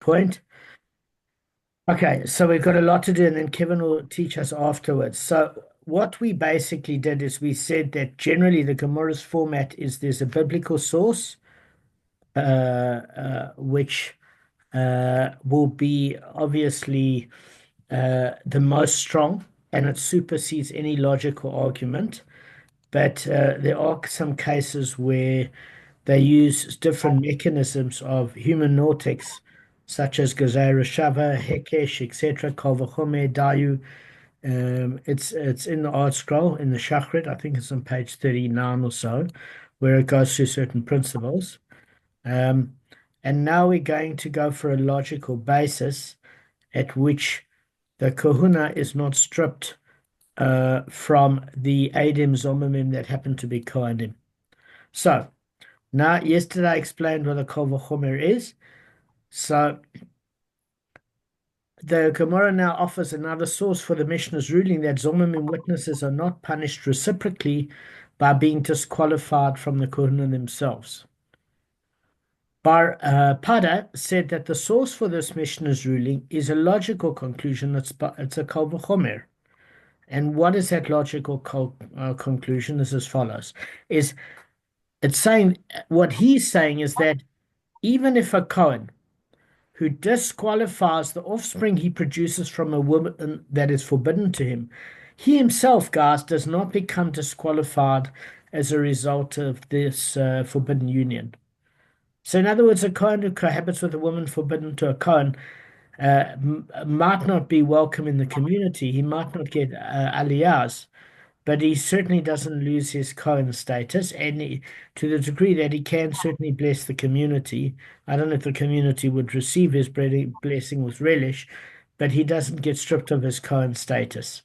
point. Okay, so we've got a lot to do, and then Kevin will teach us afterwards. So what we basically did is we said that generally the Gemara's format is there's a biblical source, which will be obviously the most strong, and it supersedes any logical argument. But there are some cases where they use different mechanisms of hermeneutics, such as Gezerah Shava, Hekesh, etc., Kal Vachomer, Dayu. It's in the Art Scroll, in the Shachrit, I think it's on page 39 or so, where it goes through certain principles. Um, and now we're going to go for a logical basis at which the kahuna is not stripped from the Adim Zomimim that happen to be Kohanim. So, now, yesterday I explained what a Kal Vachomer is. So, the Gemara now offers another source for the Mishnah's ruling that Zomimim witnesses are not punished reciprocally by being disqualified from the Kohanim themselves. Bar Pada said that the source for this Mishnah's ruling is a logical conclusion. It's a Kal Vachomer. And what is that logical conclusion? Is as follows: is it's saying what he's saying is that even if a Kohen who disqualifies the offspring he produces from a woman that is forbidden to him, he himself, guys, does not become disqualified as a result of this forbidden union. So, in other words, a Kohen who cohabits with a woman forbidden to a Kohen might not be welcome in the community. He might not get aliyahs, but he certainly doesn't lose his Kohen status, and to the degree that he can certainly bless the community. I don't know if the community would receive his blessing with relish, but he doesn't get stripped of his Kohen status.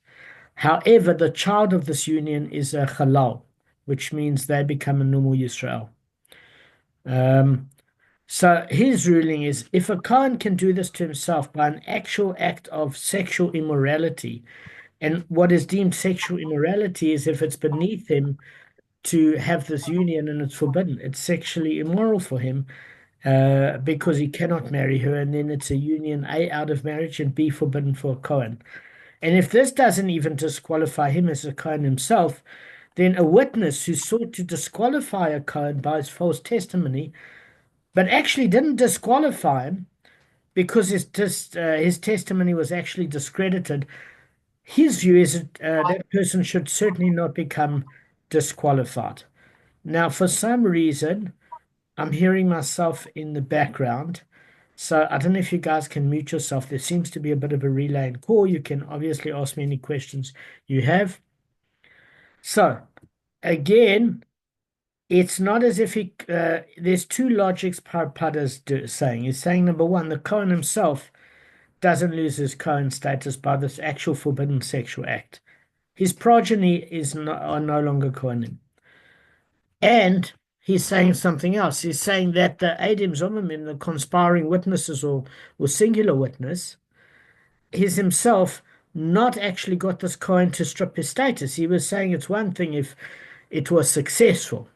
However, the child of this union is a halal, which means they become a normal Yisrael. So his ruling is if a Kohen can do this to himself by an actual act of sexual immorality, and what is deemed sexual immorality is if it's beneath him to have this union and it's forbidden. It's sexually immoral for him because he cannot marry her, and then it's a union A, out of marriage, and B, forbidden for a Kohen. And if this doesn't even disqualify him as a Kohen himself, then a witness who sought to disqualify a Kohen by his false testimony, but actually didn't disqualify him because his testimony was actually discredited. His view is that that person should certainly not become disqualified. Now, for some reason, I'm hearing myself in the background. So I don't know if you guys can mute yourself. There seems to be a bit of a relay and call. You can obviously ask me any questions you have. So, again, it's not as if there's two logics Parpada's saying. He's saying, number one, the Kohen himself doesn't lose his Kohen status by this actual forbidden sexual act. His progeny are no longer Kohanim. And he's saying something else. He's saying that the Eidim Zomimim, the conspiring witnesses or singular witness, he's himself not actually got this Kohen to strip his status. He was saying it's one thing if it was successful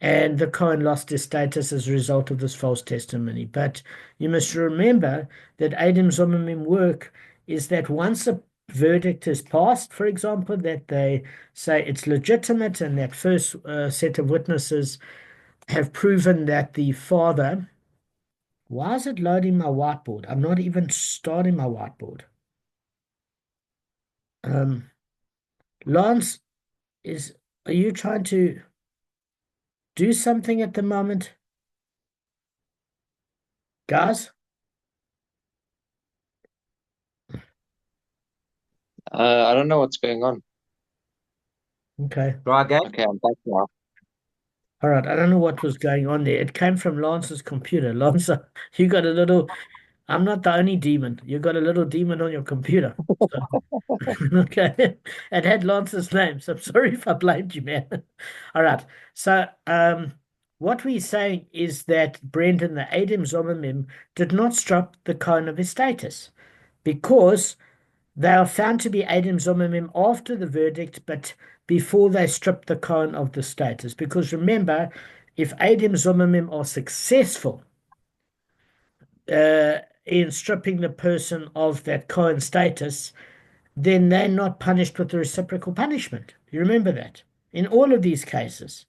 and the Kohen lost his status as a result of this false testimony. But you must remember that Eidim Zomimim work is that once a verdict is passed, for example, that they say it's legitimate and that first set of witnesses have proven that the father, why is it loading my whiteboard? I'm not even starting my whiteboard. Lance, are you trying to do something at the moment? Guys? I don't know what's going on. Okay. Try again. Okay, I'm back now. All right. I don't know what was going on there. It came from Lance's computer. Lance, you got a little, I'm not the only demon. You got a little demon on your computer. So, okay. It had Lance's name. So I'm sorry if I blamed you, man. All right. So what we're saying is that Brendan, the Adam Zomimim, did not strip the Kohen of his status because they are found to be Adam Zomimim after the verdict, but before they strip the Kohen of the status. Because remember, if Adam Zomimim are successful, in stripping the person of that Cohen status, then they're not punished with the reciprocal punishment. You remember that in all of these cases.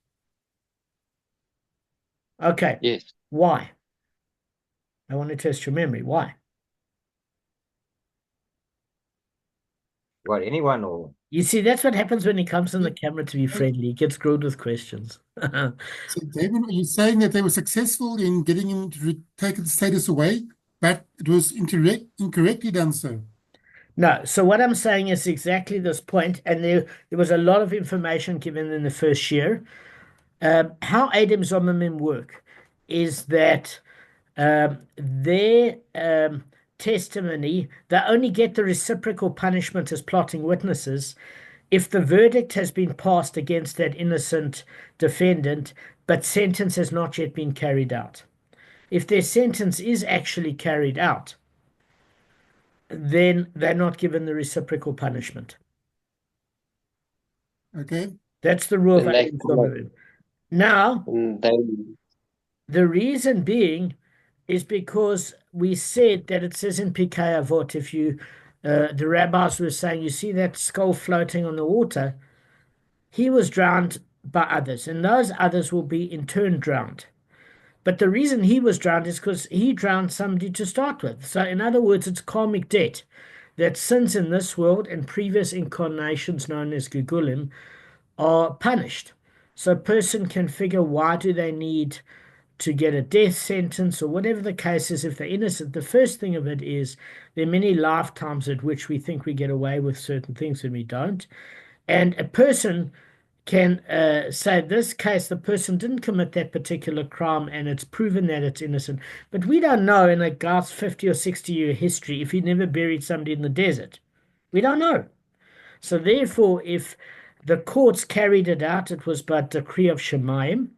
Okay, Yes. why? I want to test your memory. Why? What, anyone or You see, that's what happens when he comes on the camera to be friendly. He gets grilled with questions. So, Damon, are you saying that they were successful in getting him to take the status away, but it was incorrectly done so? No, so what I'm saying is exactly this point, and there was a lot of information given in the first year. How Adam Zommerman work is that their testimony, they only get the reciprocal punishment as plotting witnesses if the verdict has been passed against that innocent defendant, but sentence has not yet been carried out. If their sentence is actually carried out, then they're not given the reciprocal punishment. Okay. That's the rule of Then they Adam cannot, Zommerman. Now, and they, the reason being is because we said that it says in Pirkei Avot, if you, the rabbis were saying, you see that skull floating on the water, he was drowned by others, and those others will be in turn drowned. But the reason he was drowned is because he drowned somebody to start with. So, in other words, it's karmic debt that sins in this world and previous incarnations known as Gugulim are punished. So, a person can figure why do they need to get a death sentence or whatever the case is if they're innocent. The first thing of it is there are many lifetimes at which we think we get away with certain things and we don't. And a person can say this case the person didn't commit that particular crime and it's proven that it's innocent, but we don't know in a guy's 50 or 60-year history if he never buried somebody in the desert. We don't know. So therefore, if the courts carried it out, it was by decree of Shemayim,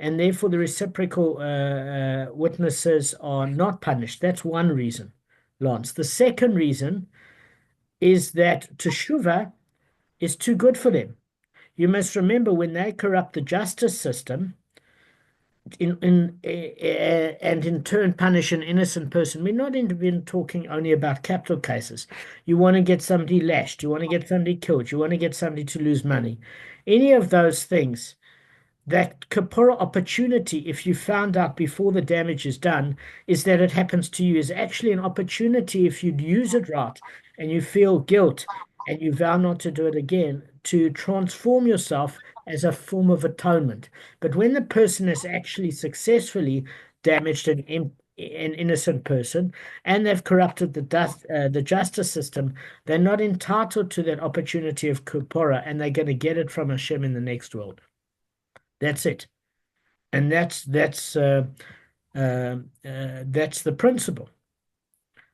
and therefore the reciprocal witnesses are not punished. That's one reason, Lance. The second reason is that teshuva is too good for them. You must remember when they corrupt the justice system and in turn punish an innocent person, we're not even talking only about capital cases. You want to get somebody lashed, you want to get somebody killed, you want to get somebody to lose money. Any of those things, that kapora opportunity, if you found out before the damage is done, is that it happens to you, is actually an opportunity if you use it right and you feel guilt and you vow not to do it again, to transform yourself as a form of atonement. But when the person has actually successfully damaged an innocent person and they've corrupted the justice system, they're not entitled to that opportunity of kapora, and they're going to get it from Hashem in the next world. That's it, and that's the principle.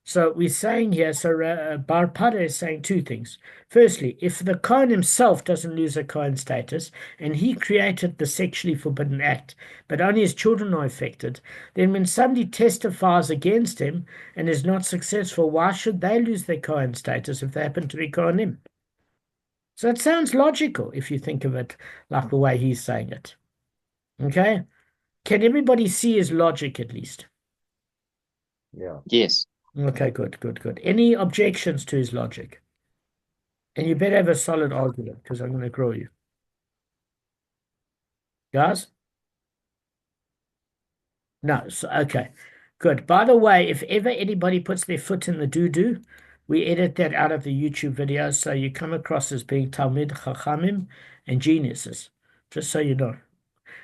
So we're saying here. So Bar Pada is saying two things. Firstly, if the Kohen himself doesn't lose a Kohen status, and he created the sexually forbidden act, but only his children are affected, then when somebody testifies against him and is not successful, why should they lose their Kohen status if they happen to be Kohanim? So it sounds logical if you think of it like the way he's saying it. Okay? Can everybody see his logic at least? yeah. yes. Okay, good, good, good. Any objections to his logic? And you better have a solid argument because I'm going to grow you. Guys? No, so, okay, good. By the way, if ever anybody puts their foot in the doo-doo, we edit that out of the YouTube videos so you come across as being Talmid Chachamim and geniuses, just so you know.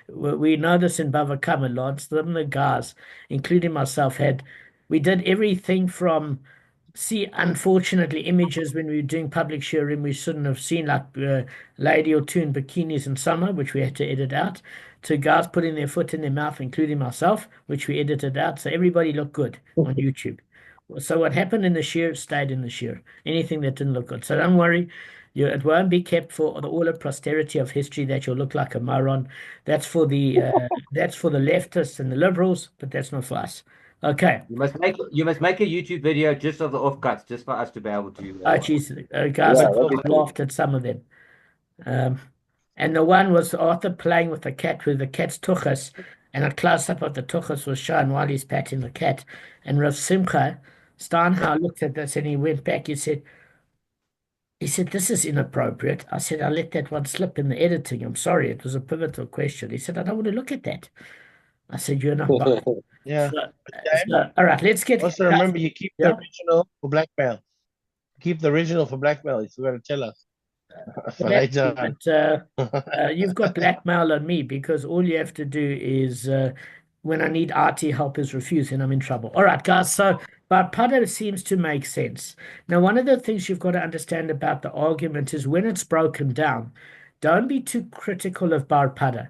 We know this in Bava Kama, Lord. Some of the guys, including myself, we did everything from see, unfortunately, images when we were doing public sharing we shouldn't have seen, like a lady or two in bikinis in summer, which we had to edit out, to guys putting their foot in their mouth, including myself, which we edited out. So everybody looked good on YouTube. So what happened in the shear stayed in the shear. Anything that didn't look good. So don't worry. It won't be kept for all of posterity of history that you'll look like a moron. That's for the leftists and the liberals, but that's not for us. Okay. You must make a YouTube video just of the offcuts, just for us to be able to. Oh, geez, guys, Yeah, I that'd be cool. laughed at some of them. And the one was Arthur playing with the cat with the cat's tuchus, And a close-up of the tuchus was shown while he's patting the cat. And Rav Simcha Steinhauer looked at this and he went back. He said, this is inappropriate. I said, I let that one slip in the editing. I'm sorry, it was a pivotal question. He said, I don't want to look at that. I said, you're not both. Yeah. All right, let's get. Also, remember, you keep the Yeah. original for blackmail. Keep the original for blackmail. If you're going to tell us. For later on. But you've got blackmail on me because all you have to do is when I need RT help is refuse and I'm in trouble. All right, guys. So Bar Pada seems to make sense. Now, one of the things you've got to understand about the argument is when it's broken down, don't be too critical of Bar Pada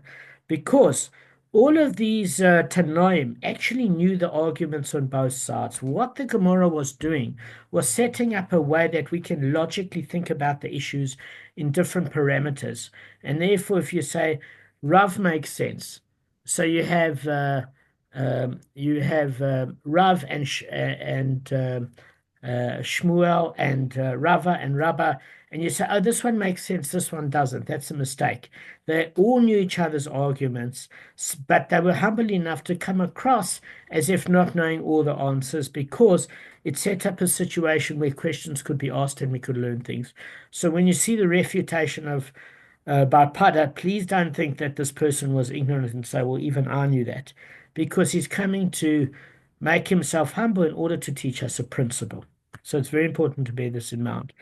because all of these Tanoim actually knew the arguments on both sides. What the Gemara was doing was setting up a way that we can logically think about the issues in different parameters. And therefore, if you say Rav makes sense, so you have Rav and Shmuel and Rava and Rabba, and you say, oh, this one makes sense, this one doesn't. That's a mistake. They all knew each other's arguments, but they were humble enough to come across as if not knowing all the answers because it set up a situation where questions could be asked and we could learn things. So when you see the refutation of Bar Pada, please don't think that this person was ignorant and say, well, even I knew that, because he's coming to make himself humble in order to teach us a principle. So it's very important to bear this in mind.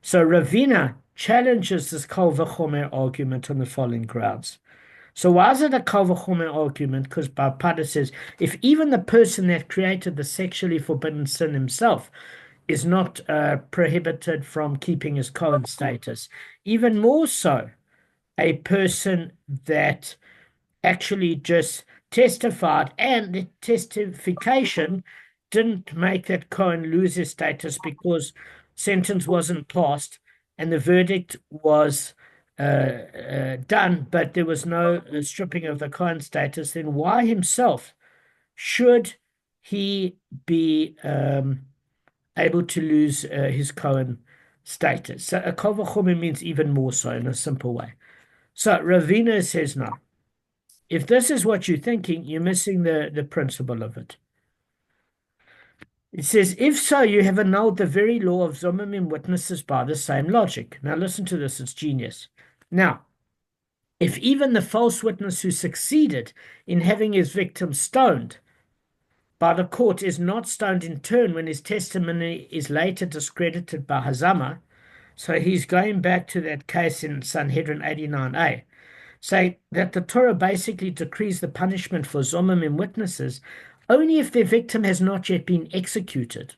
So Ravina challenges this Kal V'chomer argument on the following grounds. So why is it a Kal V'chomer argument? Because Bar Pada says, if even the person that created the sexually forbidden sin himself is not prohibited from keeping his Kohen status, even more so, a person that actually just testified and the testification didn't make that Cohen lose his status because sentence wasn't passed and the verdict was done, but there was no stripping of the Cohen status, then why himself should he be able to lose his Cohen status? So a Kal V'chomer means even more so in a simple way. So Ravina says no. If this is what you're thinking, you're missing the principle of it. It says, if so, you have annulled the very law of Zomimim witnesses by the same logic. Now listen to this, it's genius. Now, if even the false witness who succeeded in having his victim stoned by the court is not stoned in turn when his testimony is later discredited by Hazama, so he's going back to that case in Sanhedrin 89a, say that the Torah basically decrees the punishment for Zomimim witnesses only if their victim has not yet been executed,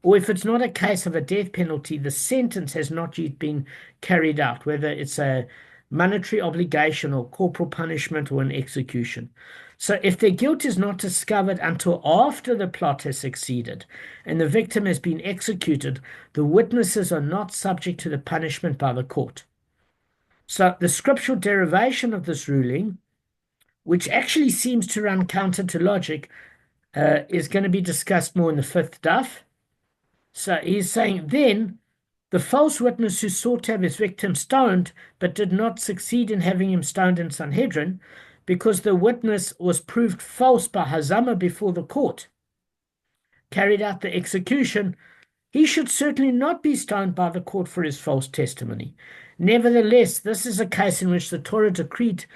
or if it's not a case of a death penalty, the sentence has not yet been carried out, whether it's a monetary obligation or corporal punishment or an execution. So if their guilt is not discovered until after the plot has succeeded and the victim has been executed, the witnesses are not subject to the punishment by the court. So the scriptural derivation of this ruling, which actually seems to run counter to logic, is going to be discussed more in the fifth daf. So he's saying then the false witness who sought to have his victim stoned but did not succeed in having him stoned in Sanhedrin because the witness was proved false by Hazama before the court, carried out the execution, he should certainly not be stoned by the court for his false testimony. Nevertheless, this is a case in which the Torah decreed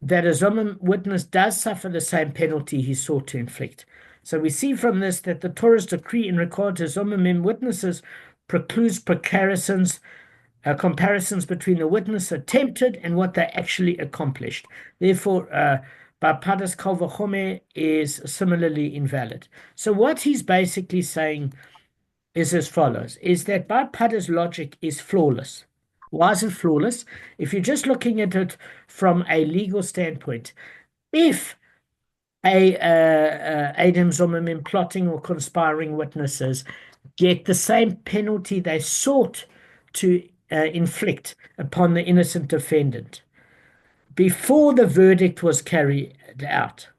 that a Zomim witness does suffer the same penalty he sought to inflict. So we see from this that the Torah's decree in regard to Zomim witnesses precludes comparisons between the witness attempted and what they actually accomplished. Therefore, Bar Pada's Kal V'chomer is similarly invalid. So what he's basically saying is as follows, is that Bar Pada's logic is flawless. Why is it flawless? If you're just looking at it from a legal standpoint, if Adam Zomimim plotting or conspiring witnesses get the same penalty they sought to inflict upon the innocent defendant before the verdict was carried out,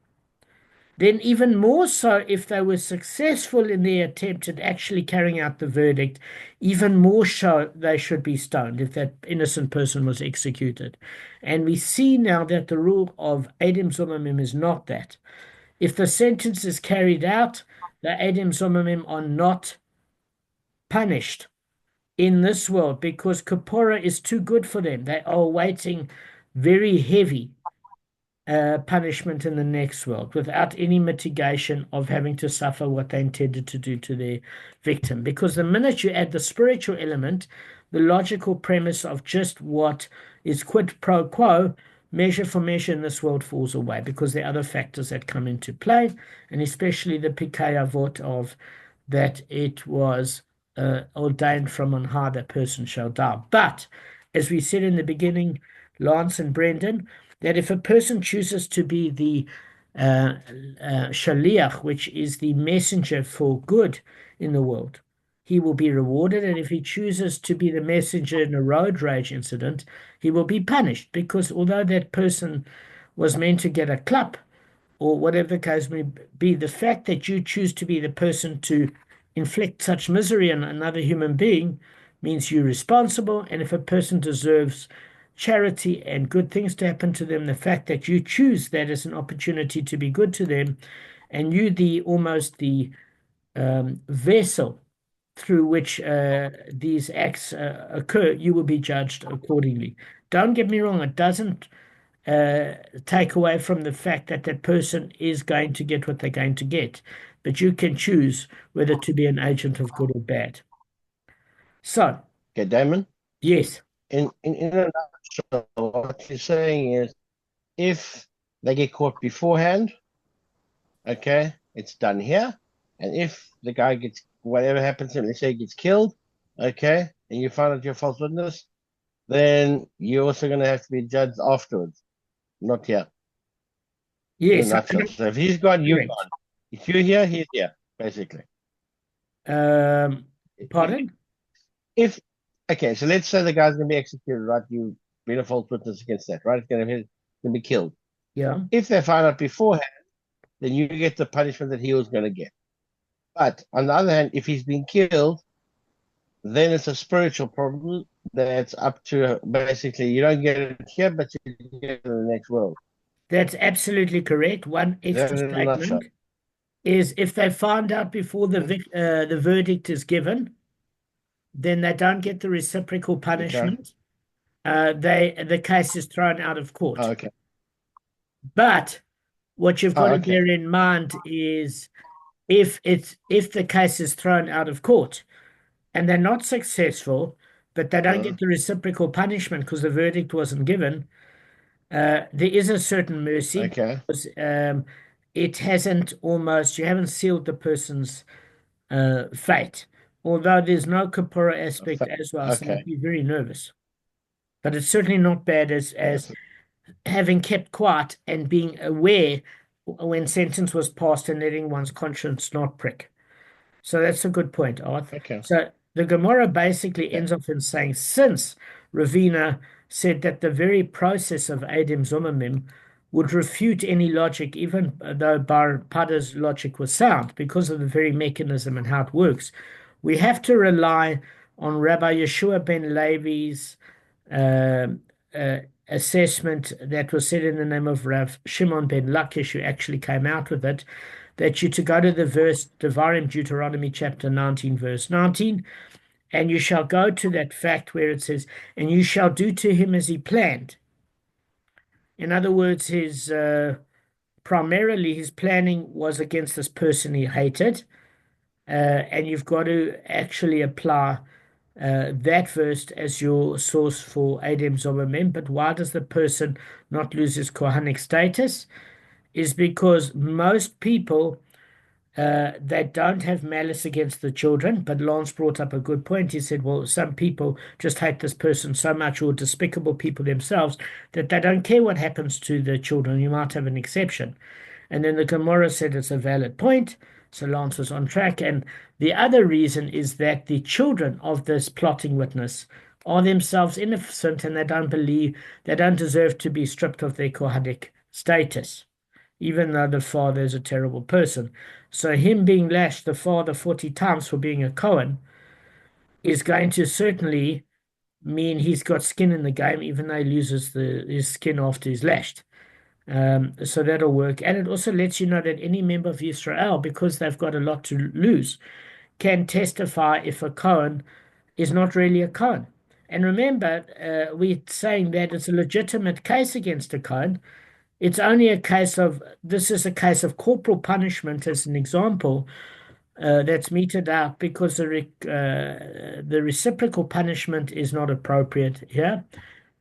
then even more so if they were successful in their attempt at actually carrying out the verdict, even more so they should be stoned if that innocent person was executed. And we see now that the rule of Edim Zomamim is not that. If the sentence is carried out, the Edim Zomamim are not punished in this world because Kapora is too good for them. They are awaiting very heavy punishment in the next world without any mitigation of having to suffer what they intended to do to their victim. Because the minute you add the spiritual element, the logical premise of just what is quid pro quo, measure for measure in this world falls away because there are other factors that come into play, and especially the Pikei Avot of that it was ordained from on high that person shall die. But as we said in the beginning, Lance and Brendan, that if a person chooses to be the shaliach, which is the messenger for good in the world, he will be rewarded. And if he chooses to be the messenger in a road rage incident, he will be punished because although that person was meant to get a clap or whatever the case may be, the fact that you choose to be the person to inflict such misery on another human being means you're responsible. And if a person deserves charity and good things to happen to them, the fact that you choose that as an opportunity to be good to them, and you the almost the vessel through which these acts occur, you will be judged accordingly. Don't get me wrong, it doesn't take away from the fact that that person is going to get what they're going to get, but you can choose whether to be an agent of good or bad. So, Okay, Damon, yes, in a nutshell, what you're saying is if they get caught beforehand, okay, it's done here. And if the guy gets, whatever happens to him, let's say he gets killed, okay, and you find out you're a false witness, then you're also going to have to be judged afterwards, not here. In a yes, nutshell. So if he's gone, you're correct. gone. If you're here, he's here, basically. Pardon? If okay, so let's say the guy's going to be executed, right? You've been a false witness against that, right? It's going to be killed. Yeah. If they find out beforehand, then you get the punishment that he was going to get. But on the other hand, if he's been killed, then it's a spiritual problem that's up to basically you don't get it here, but you get it in the next world. That's absolutely correct. One extra That in a nutshell. statement is if they find out before the verdict is given, then they don't get the reciprocal punishment. The case is thrown out of court. Oh, okay. But what you've got to okay. bear in mind is if the case is thrown out of court and they're not successful, but they don't get the reciprocal punishment because the verdict wasn't given, there is a certain mercy Okay. because it hasn't almost, you haven't sealed the person's fate. Although there's no kapora aspect as well, so Okay. I'd be very nervous. But it's certainly not bad as having kept quiet and being aware when sentence was passed and letting one's conscience not prick. So that's a good point, Arthur. Okay. So the Gemara basically ends off in saying, since Ravina said that the very process of Edim Zomamim would refute any logic, even though Bar Pada's logic was sound, because of the very mechanism and how it works, we have to rely on Rabbi Yeshua ben Levi's assessment that was said in the name of Rav Shimon ben Lakish, who actually came out with it, that you to go to the verse Devarim, Deuteronomy chapter 19, verse 19, and you shall go to that fact where it says, and you shall do to him as he planned. In other words, primarily his planning was against this person he hated, and you've got to actually apply that verse as your source for Adem Zomamim. But why does the person not lose his Kohanic status? Is because most people that don't have malice against the children, but Lance brought up a good point. He said, well, some people just hate this person so much, or despicable people themselves, that they don't care what happens to the children. You might have an exception. And then the Gemara said it's a valid point. So Lance was on track. And the other reason is that the children of this plotting witness are themselves innocent and they don't deserve to be stripped of their Kohanic status. even though the father is a terrible person. So him being lashed the father 40 times for being a Cohen is going to certainly mean he's got skin in the game, even though he loses his skin after he's lashed. So that'll work. And it also lets you know that any member of Israel, because they've got a lot to lose, can testify if a Cohen is not really a Cohen. And remember, we're saying that it's a legitimate case against a Cohen. It's only a case of, this is a case of corporal punishment, as an example, that's meted out because the reciprocal punishment is not appropriate here.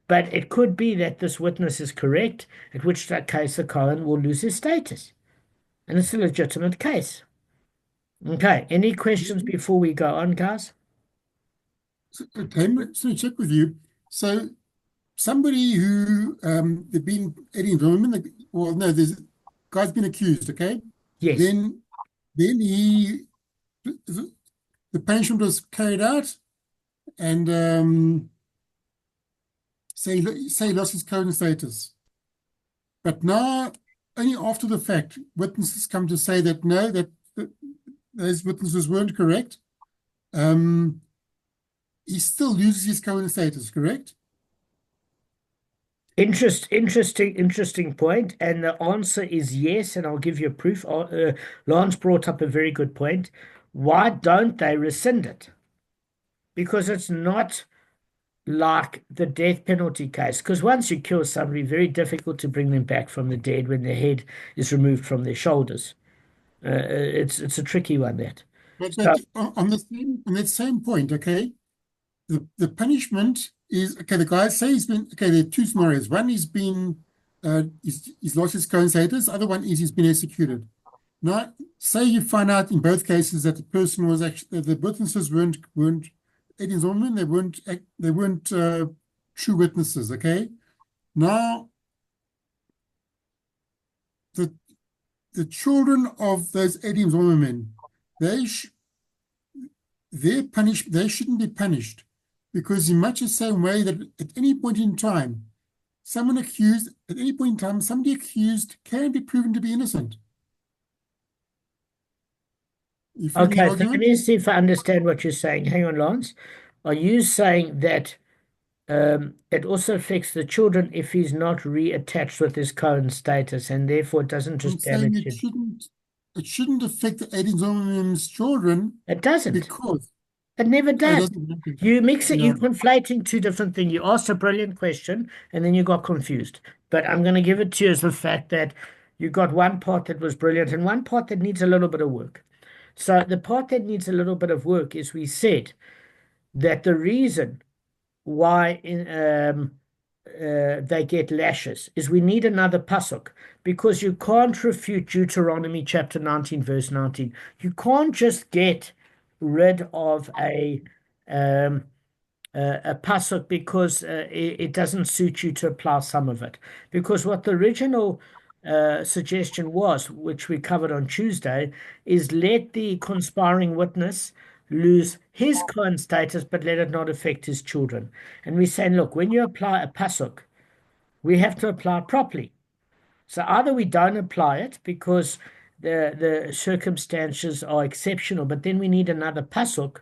But it could be that this witness is correct, at which case the Cohen will lose his status. And it's a legitimate case. Okay, any questions before we go on, guys? So, Damon, so check with you. So somebody who they've been adding women, well, no, there's a guy's been accused, okay? Yes. Then the punishment was carried out, and say he lost his Cohen status. But now, only after the fact, witnesses come to say that no, that those witnesses weren't correct. He still loses his Cohen status, correct? Interesting point. And the answer is yes, and I'll give you a proof. Lance brought up a very good point. Why don't they rescind it? Because it's not like the death penalty case. Because once you kill somebody, very difficult to bring them back from the dead when their head is removed from their shoulders. It's a tricky one, that. But So, on that same point, okay, the punishment is, okay, the guy says he's been, okay, there are two scenarios. One, he's lost his Cohen status. The other one is he's been executed. Now, say you find out in both cases that the person was actually, the witnesses weren't Eddie Zolman, they weren't true witnesses, okay? Now, the children of those Eddie Zolman men, they shouldn't be punished, because in much the same way that at any point in time, somebody accused can be proven to be innocent. You follow the okay, so let argument? me see if I understand what you're saying. Hang on, Lance. Are you saying that it also affects the children if he's not reattached with his Cohen status, and therefore it doesn't I'm just saying damage him? it shouldn't affect the Eddie Zolman's children, It doesn't. because It never it does. doesn't matter. You mix it, you're No. conflating two different things. You asked a brilliant question and then you got confused. But I'm going to give it to you as the fact that you got one part that was brilliant and one part that needs a little bit of work. So the part that needs a little bit of work is, we said that the reason why they get lashes is we need another pasuk, because you can't refute Deuteronomy chapter 19 verse 19. You can't just get rid of um, a pasuk because it doesn't suit you to apply some of it. Because what the original suggestion was, which we covered on Tuesday, is let the conspiring witness lose his Kohen status, but let it not affect his children. And we're saying, look, when you apply a pasuk, we have to apply it properly. So either we don't apply it because the circumstances are exceptional, but then we need another pasuk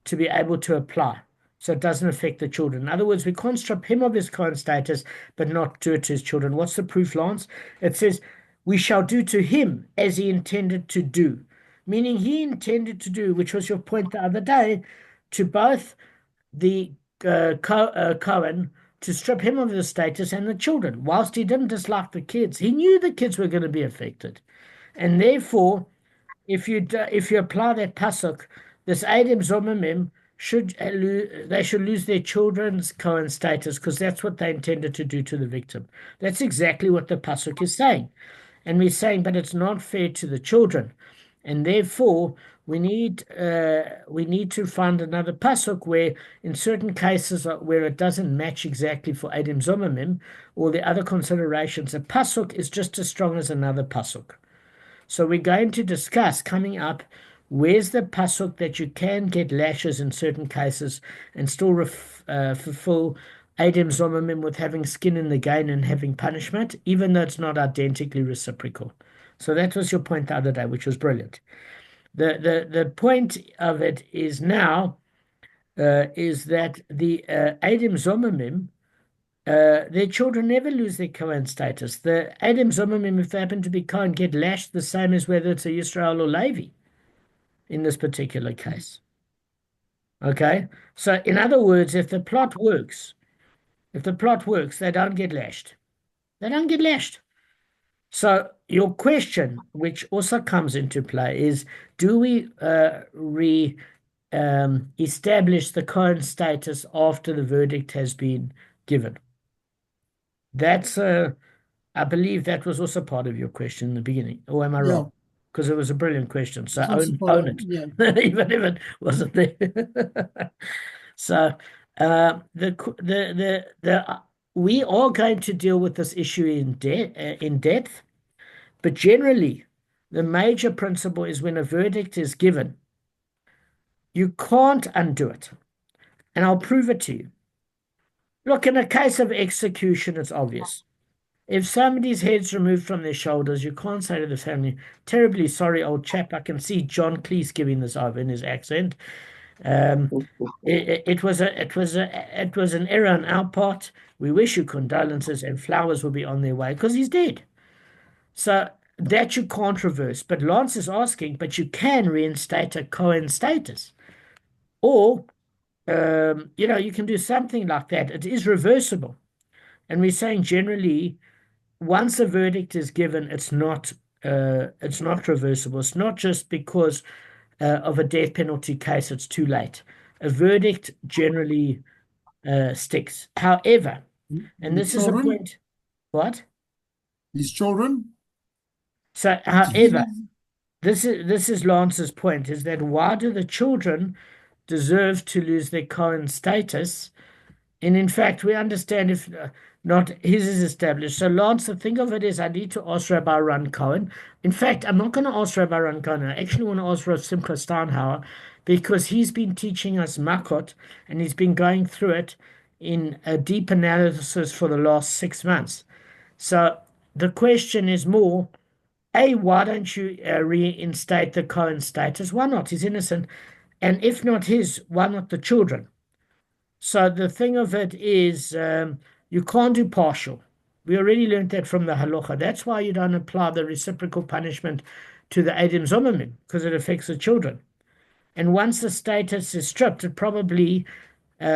to be able to apply, so it doesn't affect the children. In other words, we can't strip him of his Kohen status, but not do it to his children. What's the proof, Lance? It says, we shall do to him as he intended to do, meaning he intended to do, which was your point the other day, to both the Cohen, to strip him of his status, and the children. Whilst he didn't dislike the kids, he knew the kids were going to be affected. And therefore, if you apply that pasuk, this Adam Zomimim should they should lose their children's Cohen status, because that's what they intended to do to the victim. That's exactly what the pasuk is saying, and we're saying, but it's not fair to the children, and therefore we need to find another pasuk where, in certain cases where it doesn't match exactly for Adam Zomimim or the other considerations, a pasuk is just as strong as another pasuk. So we're going to discuss coming up, where's the pasuk that you can get lashes in certain cases and still fulfill Adam Zommerman with having skin in the game and having punishment, even though it's not identically reciprocal. So that was your point the other day, which was brilliant. The point of it is now is that the Adam Zommerman, their children never lose their Cohen status. The Adam Zommerman, if they happen to be Cohen, get lashed the same as whether it's a Yisrael or Levi in this particular case. Okay? So in other words, if the plot works, they don't get lashed. They don't get lashed. So your question, which also comes into play, is do we establish the Cohen status after the verdict has been given? That's I believe that was also part of your question in the beginning. Or am I Yeah. wrong? Because it was a brilliant question. So It's also own it, yeah. even if it wasn't there. So we are going to deal with this issue in depth, but generally, the major principle is when a verdict is given, you can't undo it, and I'll prove it to you. Look, in a case of execution, it's obvious. If somebody's head's removed from their shoulders, you can't say to the family, "Terribly sorry, old chap." I can see John Cleese giving this over in his accent. It was an error on our part. We wish you condolences, and flowers will be on their way because he's dead. So that you can't reverse. But Lance is asking, but you can reinstate a Cohen status, or you can do something like that. It is reversible, and we're saying generally, once a verdict is given, it's not reversible. It's not just because of a death penalty case, it's too late. A verdict generally sticks. However, and His this is a children, point, what? his children, So, however, this is Lance's point, is that why do the children deserve to lose their Cohen status? And in fact, we understand if not his is established. So, Lance, the thing of it is, I need to ask Rabbi Ron Cohen. In fact, I'm not going to ask Rabbi Ron Cohen. I actually want to ask Rav Simcha Steinhauer because he's been teaching us Makkot and he's been going through it in a deep analysis for the last 6 months. So, the question is more, A, why don't you reinstate the Cohen status? Why not? He's innocent. And if not his, why not the children? So the thing of it is, you can't do partial. We already learned that from the halacha. That's why you don't apply the reciprocal punishment to the Adam Zommerman, because it affects the children. And once the status is stripped, it probably,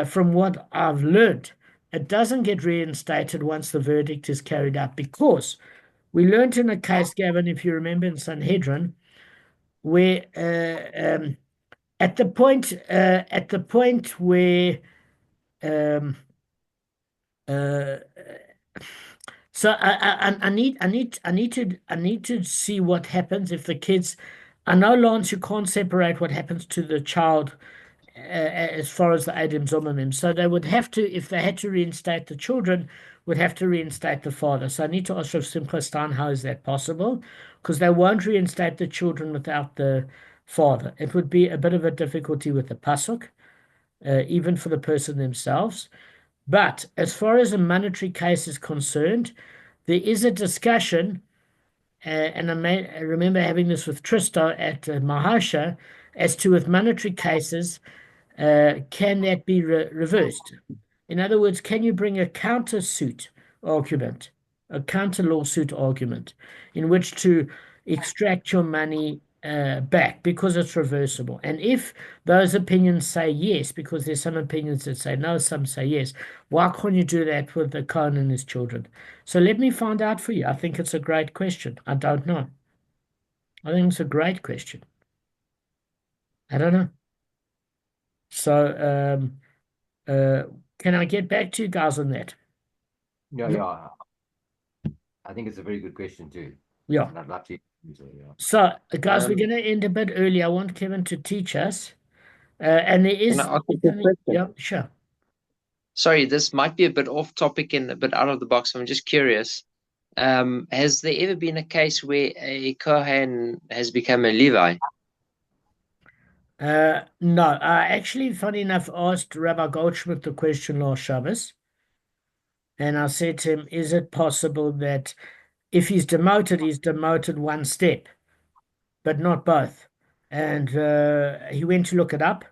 from what I've learned, it doesn't get reinstated once the verdict is carried out, because we learned in a case, Gavin, if you remember in Sanhedrin, where at the point where so I need to see what happens if the kids. I know, Lance, you can't separate what happens to the child as far as the Adam Zommerman. So they would have to, if they had to reinstate the children, would have to reinstate the father. So I need to ask Rav Simcha Stein, how is that possible? Because they won't reinstate the children without the father. It would be a bit of a difficulty with the pasuk, even for the person themselves. But as far as a monetary case is concerned, there is a discussion, and I remember having this with Tristo at Mahasha, as to with monetary cases, can that be reversed? In other words, can you bring a countersuit argument, a counter lawsuit argument, in which to extract your money back because it's reversible? And if those opinions say yes, because there's some opinions that say no, some say yes, why can't you do that with the Cohen and his children? So let me find out for you. I think it's a great question. I don't know. I think it's a great question. I don't know. So can I get back to you guys on that? Yeah. I think it's a very good question too. Yeah. And I'd love to. Yeah. So, guys, we're going to end a bit early. I want Kevin to teach us. And there is. Can I ask you a question? Yeah, sure. Sorry, this might be a bit off topic and a bit out of the box. I'm just curious. Has there ever been a case where a Kohen has become a Levi? No, I actually, funny enough, asked Rabbi Goldschmidt the question last Shabbos. And I said to him, is it possible that if he's demoted one step, but not both? And he went to look it up.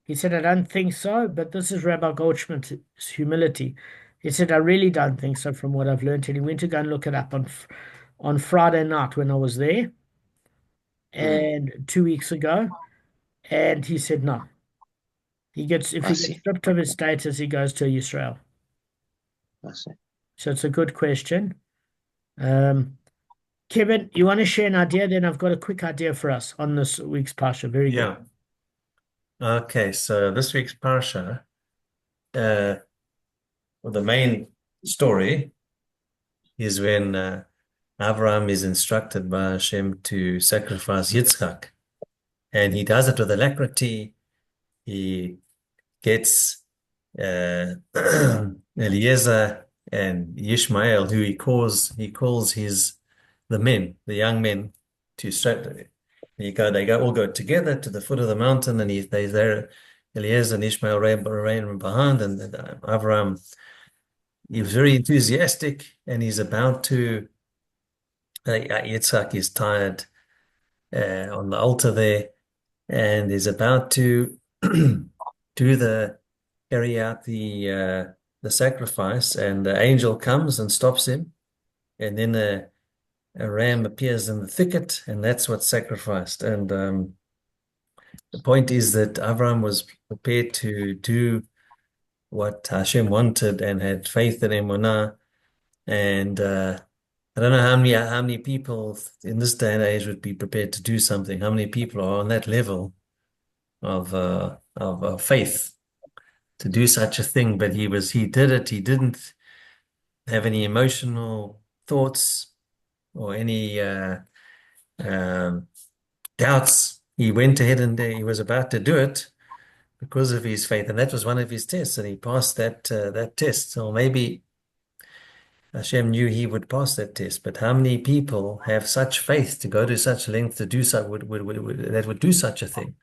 He said, I don't think so, but this is Rabbi Goldschmidt's humility. He said, I really don't think so from what I've learned. And he went to go and look it up on Friday night when I was there, and 2 weeks ago. And he said, no. If I he see. gets stripped of his status, he goes to Israel. I see. So it's a good question. Kevin, you want to share an idea? Then I've got a quick idea for us on this week's Parsha. Very good. Yeah. Okay, so this week's Parsha, well, the main story is when Abraham is instructed by Hashem to sacrifice Yitzchak, and he does it with alacrity. He gets Eliezer and Ishmael, who he calls the young men, to straight. They all go together to the foot of the mountain, and they there. Eliezer and Ishmael ran behind, and Abraham, he was very enthusiastic, and he's about to. Yitzchak is tired on the altar there, and is about to carry out the sacrifice, and the angel comes and stops him, and then a ram appears in the thicket, and that's what's sacrificed. And the point is that Avram was prepared to do what Hashem wanted and had faith in Emunah. And I don't know how many people in this day and age would be prepared to do something. How many people are on that level of faith to do such a thing? But he did it. He didn't have any emotional thoughts or any doubts. He went ahead and he was about to do it because of his faith, and that was one of his tests, and he passed that test. So maybe Hashem knew he would pass that test, but how many people have such faith to go to such length to do so that would do such a thing?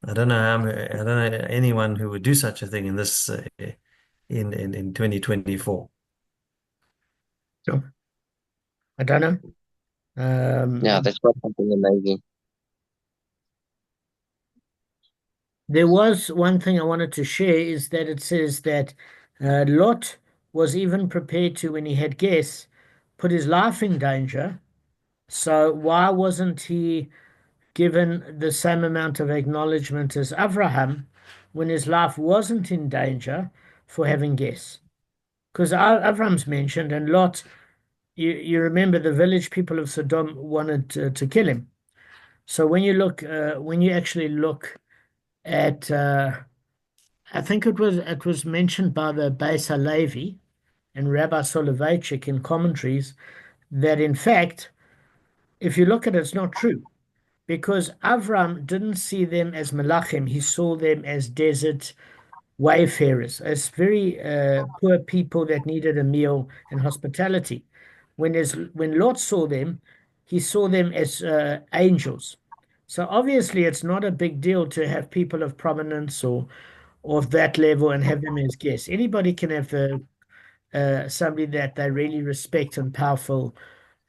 I don't know anyone who would do such a thing in this in 2024. Sure. I don't know. Yeah, that's got something amazing. There was one thing I wanted to share is that it says that Lot was even prepared to, when he had guests, put his life in danger. So why wasn't he given the same amount of acknowledgement as Abraham when his life wasn't in danger for having guests? Because Abraham's mentioned, and Lot, you remember the village people of Sodom wanted to kill him. So when you actually look at, I think it was mentioned by the Beis Halevi and Rabbi Soloveitchik in commentaries that in fact, if you look at it, it's not true. Because Avram didn't see them as Malachim, he saw them as desert wayfarers, as very poor people that needed a meal and hospitality. When Lot saw them, he saw them as angels. So obviously, it's not a big deal to have people of prominence or of that level and have them as guests. Anybody can have somebody that they really respect and powerful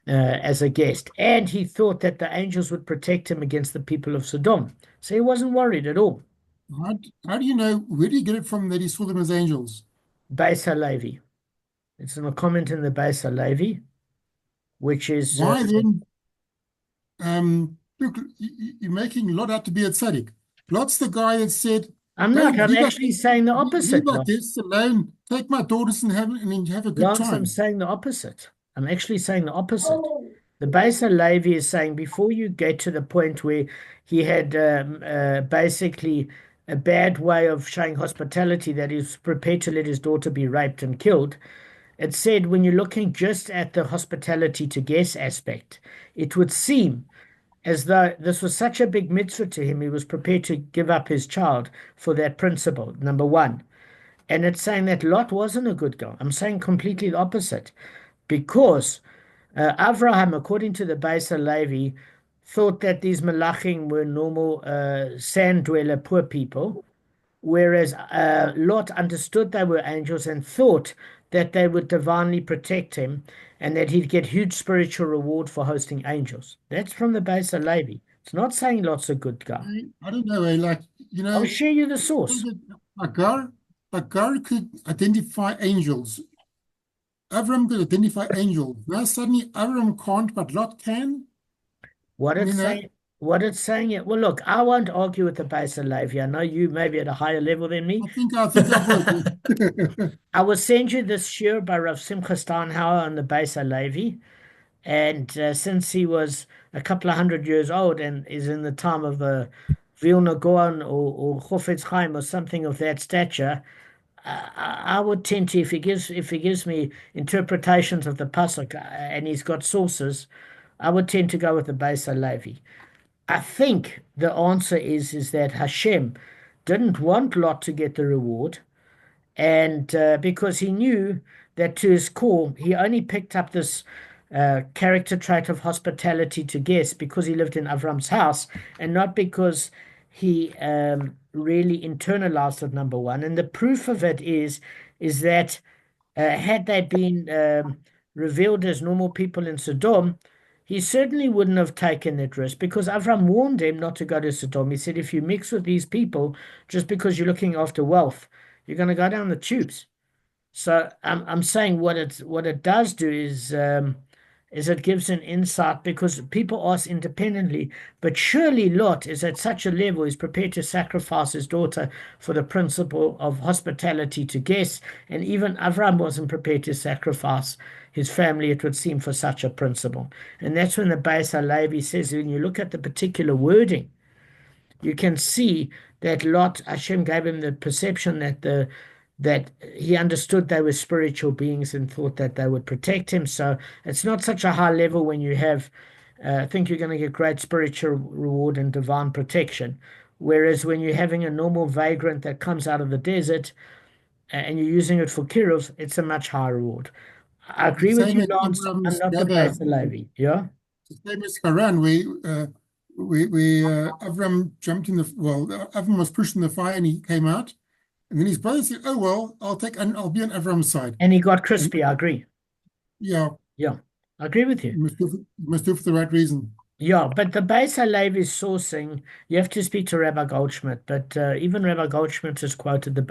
as a guest. And he thought that the angels would protect him against the people of Sodom. So he wasn't worried at all. How do you know? Where do you get it from that he saw them as angels? Beis Halevi. It's in a comment in the Beis Halevi, which is Why then? Look, you're making Lot out to be a tzaddik. Lot's the guy that said, I'm not. I'm actually saying the opposite. Leave my guests alone. Take my daughters and have a good Lance, time. I'm saying the opposite. I'm actually saying the opposite. The Beis Halevi is saying before you get to the point where he had basically a bad way of showing hospitality, that he's prepared to let his daughter be raped and killed. It said when you're looking just at the hospitality to guests aspect, it would seem as though this was such a big mitzvah to him, he was prepared to give up his child for that principle, number one. And it's saying that Lot wasn't a good guy. I'm saying completely the opposite. Because Avraham, according to the Beis Halevi, thought that these Malachim were normal sand dweller poor people, whereas Lot understood they were angels and thought that they would divinely protect him and that he'd get huge spiritual reward for hosting angels. That's from the Beis Halevi. It's not saying lot's a good guy. I don't know, like, I'll share you the source. Agar could identify angels. Avram could identify angels. Now suddenly Avram can't, but Lot can. What it's saying, well, look, I won't argue with the Beis Halevi. I know you maybe at a higher level than me. I think I would. I will send you this shir by Rav Simcha Steinhauer on the Beis Halevi. And since he was a couple of 100 years old and is in the time of the Vilna Gaon or Chofetz Chaim or something of that stature, I would tend to, if he gives me interpretations of the pasuk and he's got sources, I would tend to go with the Beis Halevi. I think the answer is that Hashem didn't want Lot to get the reward, and because he knew that to his core, he only picked up this character trait of hospitality to guests because he lived in Avram's house, and not because he really internalized it, number one. And the proof of it is that had they been revealed as normal people in Sodom, he certainly wouldn't have taken that risk because Avram warned him not to go to Sodom. He said, if you mix with these people just because you're looking after wealth, you're going to go down the tubes. So I'm saying what it does do is it gives an insight because people ask independently, but surely Lot is at such a level, he's prepared to sacrifice his daughter for the principle of hospitality to guests, and even Avram wasn't prepared to sacrifice his family, it would seem, for such a principle. And that's when the Beis Halevi says, when you look at the particular wording, you can see that Lot, Hashem gave him the perception that he understood they were spiritual beings and thought that they would protect him. So it's not such a high level when you have think you're going to get great spiritual reward and divine protection. Whereas when you're having a normal vagrant that comes out of the desert and you're using it for kiruv, it's a much higher reward. I agree with you, Lance. I'm not the Beis Halevi. Yeah. The same as Haran, Avram jumped in Avram was pushed in the fire and he came out. And then his brother said, "Oh well, I'll be on Avram's side." And he got crispy. I agree. Yeah, I agree with you. You must do it for the right reason. Yeah, but the Beis Halevi sourcing, you have to speak to Rabbi Goldschmidt. But even Rabbi Goldschmidt has quoted the